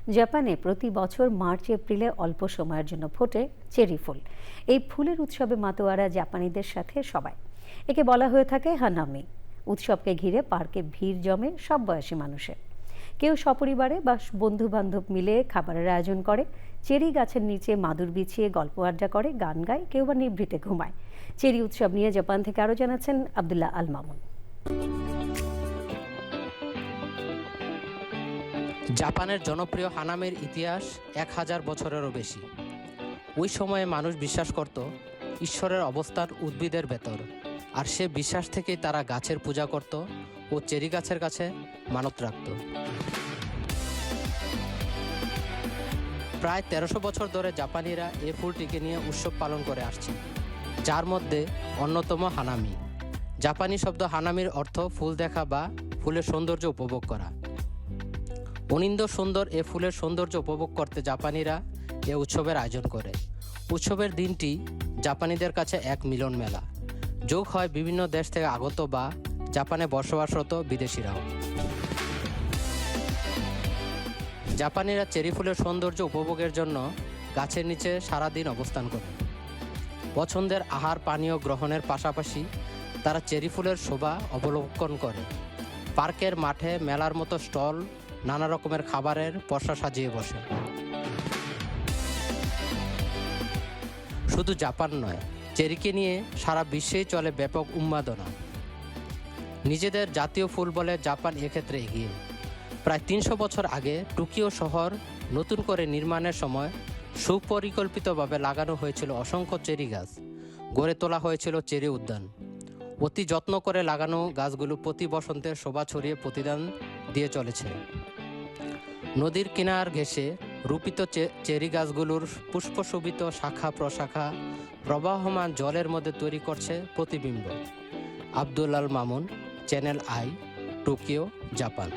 জাপানে প্রতি বছর মার্চ এপ্রিলে অল্প সময়ের জন্য ফোটে চেরি ফুল। এই ফুলের উৎসবে মাতোয়ারা জাপানিদের সাথে সবাই। একে বলা হয়ে থাকে হানামি। উৎসবকে ঘিরে পার্কে ভিড় জমে সব বয়সী মানুষের। কেউ সপরিবারে বা বন্ধু বান্ধব মিলে খাবারের আয়োজন করে, চেরি গাছের নিচে মাদুর বিছিয়ে গল্প আড্ডা করে, গান গায়, কেউ বা নিভৃতে ঘুমায়। চেরি উৎসব নিয়ে জাপান থেকে আরও জানাচ্ছেন আব্দুল্লাহ আল মামুন। জাপানের জনপ্রিয় হানামির ইতিহাস 1000 বছরেরও বেশি। ওই সময়ে মানুষ বিশ্বাস করত ঈশ্বরের অবস্থান উদ্ভিদের ভেতর, আর সে বিশ্বাস থেকেই তারা গাছের পূজা করত ও চেরি গাছের কাছে মানত রাখত। প্রায় 1300 বছর ধরে জাপানিরা এই ফুলটিকে নিয়ে উৎসব পালন করে আসছে, যার মধ্যে অন্যতম হানামি। জাপানি শব্দ হানামির অর্থ ফুল দেখা বা ফুলের সৌন্দর্য উপভোগ করা। অনিন্দ্য সুন্দর এ ফুলের সৌন্দর্য উপভোগ করতে জাপানিরা এ উৎসবের আয়োজন করে। উৎসবের দিনটি জাপানিদের কাছে এক মিলন মেলা। যোগ হয় বিভিন্ন দেশ থেকে আগত বা জাপানে বসবাসরত বিদেশিরাও। জাপানিরা চেরি ফুলের সৌন্দর্য উপভোগের জন্য গাছের নিচে সারাদিন অবস্থান করে। পছন্দের আহার পানীয় গ্রহণের পাশাপাশি তারা চেরি ফুলের শোভা অবলোকন করে। পার্কের মাঠে মেলার মতো স্টল, নানা রকমের খাবারের পসরা সাজিয়ে বসে। শুধু জাপান নয়, চেরিকে নিয়ে সারা বিশ্বেই চলে ব্যাপক উন্মাদনা। নিজেদের জাতীয় ফুল বলে জাপান এক্ষেত্রে এগিয়ে। প্রায় 300 বছর আগে টোকিও শহর নতুন করে নির্মাণের সময় সুপরিকল্পিতভাবে লাগানো হয়েছিল অসংখ্য চেরি গাছ। গড়ে তোলা হয়েছিল চেরি উদ্যান। অতি যত্ন করে লাগানো গাছগুলো প্রতি বসন্তের শোভা ছড়িয়ে প্রতিদান দিয়ে চলেছে। নদীর কিনার ঘেঁষে রূপিত চেরি গাছগুলোর পুষ্পশোভিত শাখা প্রশাখা প্রবাহমান জলের মধ্যে তৈরি করছে প্রতিবিম্ব। Abdul Al Mamun, Channel I, Tokyo, Japan.